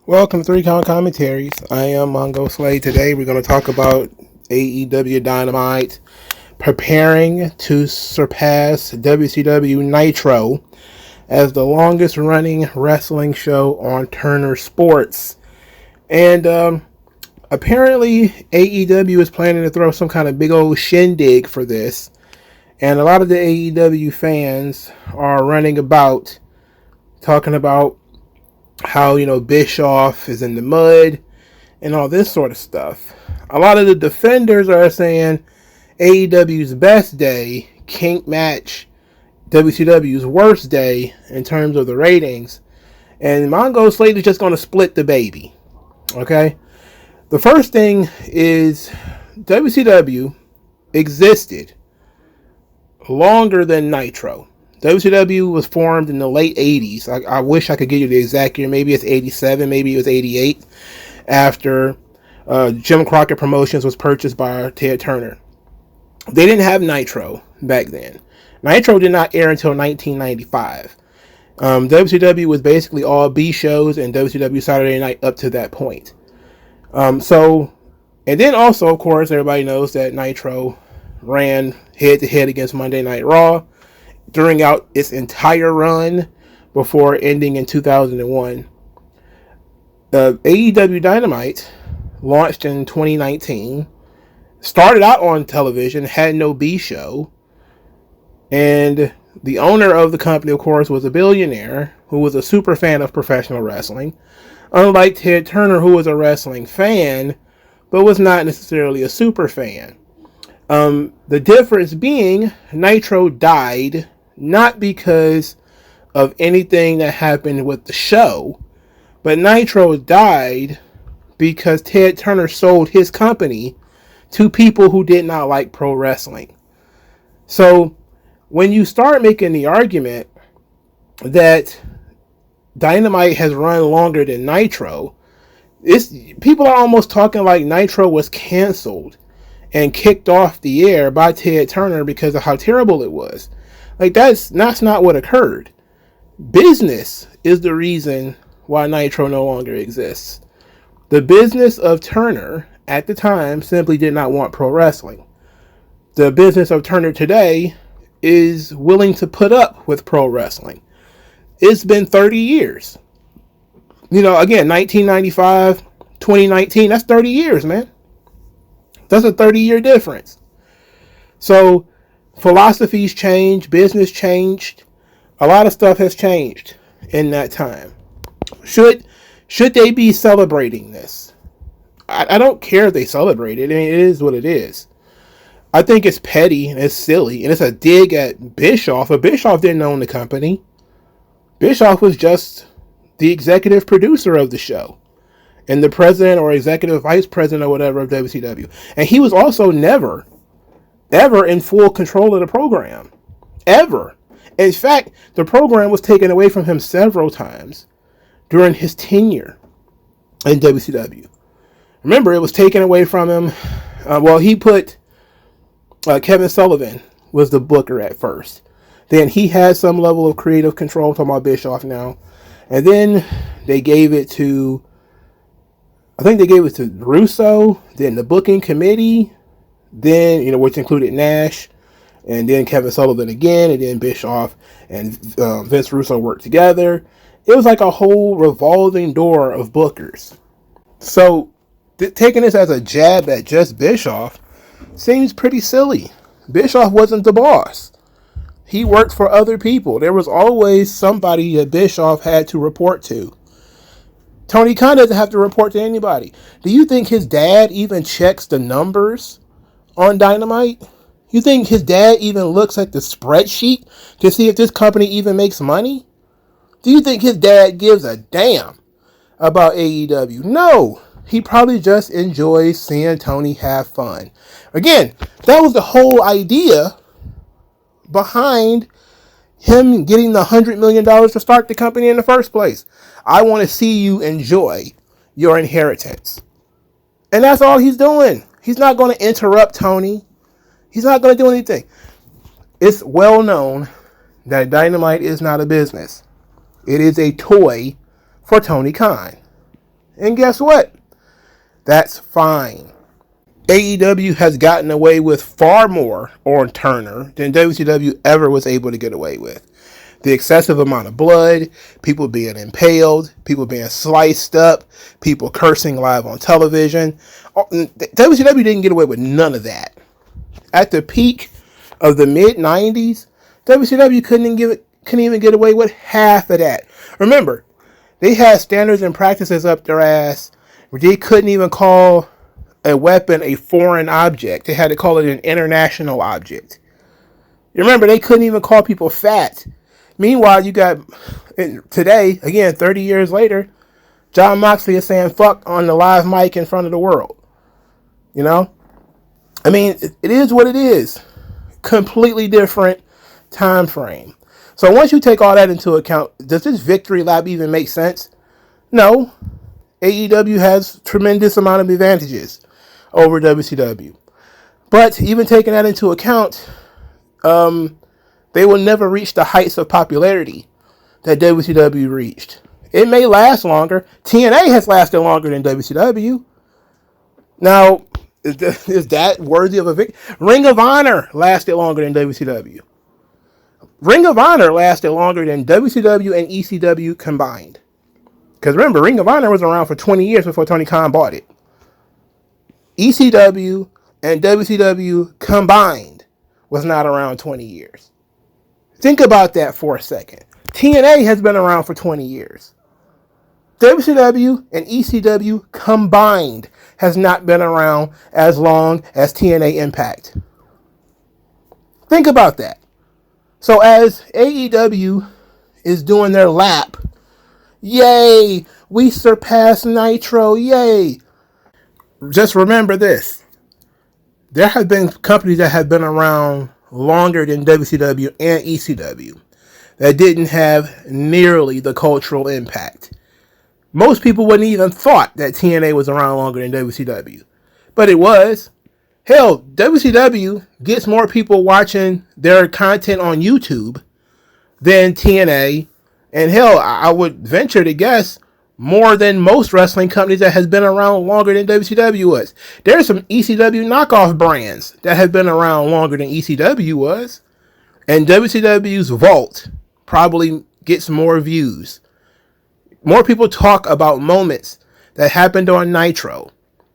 Welcome to 3 Count Commentaries. I am MagMongoSlade. Today we're going to talk about AEW Dynamite preparing to surpass WCW Nitro as the longest running wrestling show on Turner Sports. And apparently AEW is planning to throw some kind of big old shindig for this. And a lot of the AEW fans are running about talking about how, Bischoff is in the mud and all this sort of stuff. A lot of the defenders are saying AEW's best day can't match WCW's worst day in terms of the ratings. And MagMongoSlade is just going to split the baby. Okay? The first thing is WCW existed longer than Nitro. WCW was formed in the late 80s. I wish I could give you the exact year. Maybe it's 87, maybe it was 88, after Jim Crockett Promotions was purchased by Ted Turner. They didn't have Nitro back then. Nitro did not air until 1995. WCW was basically all B shows and WCW Saturday Night up to that point. And then also, of course, everybody knows that Nitro ran head-to-head against Monday Night Raw during out its entire run before ending in 2001. AEW Dynamite launched in 2019, started out on television, had no B show, and the owner of the company, of course, was a billionaire who was a super fan of professional wrestling, unlike Ted Turner, who was a wrestling fan, but was not necessarily a super fan. The difference being, Nitro died not because of anything that happened with the show, but Nitro died because Ted Turner sold his company to people who did not like pro wrestling. So when you start making the argument that Dynamite has run longer than Nitro, people are almost talking like Nitro was canceled and kicked off the air by Ted Turner because of how terrible it was. Like, that's not what occurred. Business is the reason why Nitro no longer exists. The business of Turner at the time simply did not want pro wrestling. The business of Turner today is willing to put up with pro wrestling. It's been 30 years. Again, 1995, 2019, that's 30 years, man. That's a 30-year difference. So philosophies changed, business changed, a lot of stuff has changed in that time. Should they be celebrating this? I don't care if they celebrate it. I mean, it is what it is. I think it's petty and it's silly, and it's a dig at Bischoff, but Bischoff didn't own the company. Bischoff was just the executive producer of the show and the president or executive vice president or whatever of WCW. And he was also never, ever in full control of the program. Ever. In fact, the program was taken away from him several times during his tenure in WCW. Remember, it was taken away from him. He put Kevin Sullivan was the booker at first. Then he had some level of creative control. I'm talking about Bischoff now. And then they gave it to, Russo, then the booking committee, then, which included Nash, and then Kevin Sullivan again, and then Bischoff and Vince Russo worked together. It was like a whole revolving door of bookers. So taking this as a jab at just Bischoff seems pretty silly. Bischoff wasn't the boss. He worked for other people. There was always somebody that Bischoff had to report to. Tony Khan doesn't have to report to anybody. Do you think his dad even checks the numbers on Dynamite? You think his dad even looks at the spreadsheet to see if this company even makes money? Do you think his dad gives a damn about AEW? No. He probably just enjoys seeing Tony have fun. Again, that was the whole idea behind him getting the $100 million to start the company in the first place. I want to see you enjoy your inheritance. And that's all he's doing. He's not going to interrupt Tony. He's not going to do anything. It's well known that Dynamite is not a business. It is a toy for Tony Khan. And guess what? That's fine. AEW has gotten away with far more on Turner than WCW ever was able to get away with. The excessive amount of blood, people being impaled, people being sliced up, people cursing live on television. WCW didn't get away with none of that. At the peak of the mid-90s, WCW couldn't even get away with half of that. Remember, they had standards and practices up their ass where they couldn't even call a weapon a foreign object. They had to call it an international object. You remember, they couldn't even call people fat. Meanwhile, you got, today, again, 30 years later, Jon Moxley is saying fuck on the live mic in front of the world. You know? I mean, it is what it is. Completely different time frame. So once you take all that into account, does this victory lap even make sense? No. AEW has tremendous amount of advantages over WCW. But even taking that into account, they will never reach the heights of popularity that WCW reached. It may last longer. TNA has lasted longer than WCW. Now, is that worthy of a victory? Ring of Honor lasted longer than WCW. Ring of Honor lasted longer than WCW and ECW combined. Because remember, Ring of Honor was around for 20 years before Tony Khan bought it. ECW and WCW combined was not around 20 years. Think about that for a second. TNA has been around for 20 years. WCW and ECW combined has not been around as long as TNA Impact. Think about that. So as AEW is doing their lap, yay, we surpassed Nitro, yay. Just remember this. There have been companies that have been around longer than WCW and ECW that didn't have nearly the cultural impact. Most people wouldn't even thought that TNA was around longer than WCW. But it was. Hell, WCW gets more people watching their content on YouTube than TNA. And hell, I would venture to guess more than most wrestling companies that has been around longer than WCW was. There's some ECW knockoff brands that have been around longer than ECW was. And WCW's vault probably gets more views. More people talk about moments that happened on Nitro.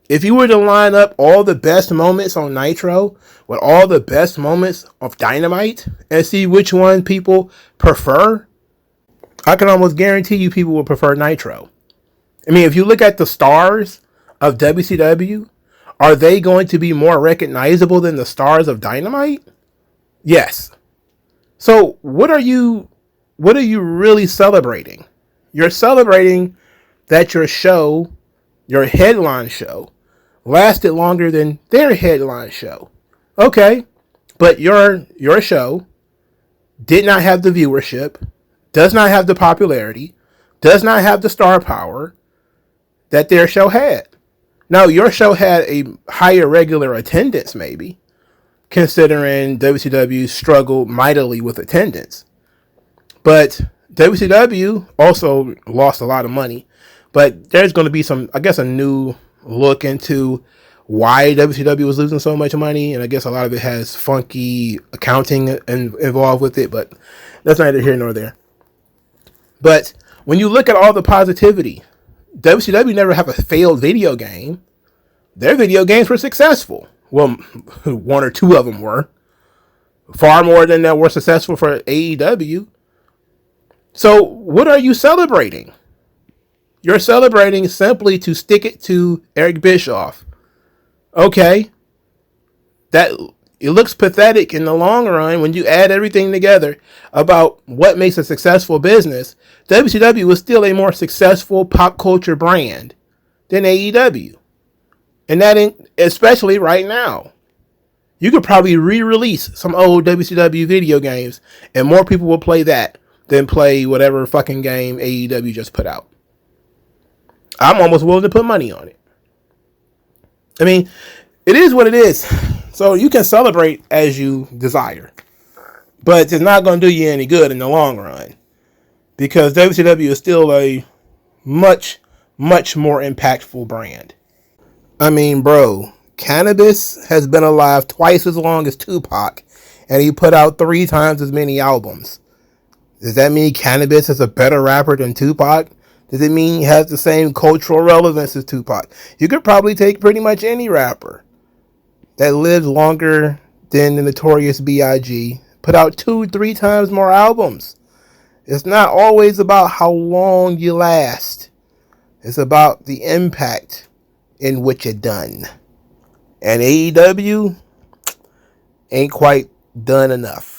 If you were to line up all the best moments on Nitro with all the best moments of Dynamite and see which one people prefer, I can almost guarantee you people will prefer Nitro. I mean, if you look at the stars of WCW, are they going to be more recognizable than the stars of Dynamite? Yes. So what are you really celebrating? You're celebrating that your show, your headline show, lasted longer than their headline show. Okay, but your show did not have the viewership, does not have the popularity, does not have the star power that their show had. Now, your show had a higher regular attendance, maybe, considering WCW struggled mightily with attendance. But WCW also lost a lot of money. But there's going to be some, I guess, a new look into why WCW was losing so much money. And I guess a lot of it has funky accounting involved with it. But that's neither here nor there. But when you look at all the positivity, WCW never have a failed video game. Their video games were successful. Well, one or two of them were. Far more than that were successful for AEW. So what are you celebrating? You're celebrating simply to stick it to Eric Bischoff. Okay. That it looks pathetic in the long run when you add everything together about what makes a successful business. WCW was still a more successful pop culture brand than AEW. And that, especially right now. You could probably re-release some old WCW video games and more people will play that than play whatever fucking game AEW just put out. I'm almost willing to put money on it. I mean, it is what it is. So you can celebrate as you desire. But it's not going to do you any good in the long run. Because WCW is still a much, much more impactful brand. I mean, bro, Cannabis has been alive twice as long as Tupac, and he put out 3 times as many albums. Does that mean Cannabis is a better rapper than Tupac? Does it mean he has the same cultural relevance as Tupac? You could probably take pretty much any rapper that lived longer than the Notorious B.I.G., put out 2-3 times more albums. It's not always about how long you last. It's about the impact in which it done. And AEW ain't quite done enough.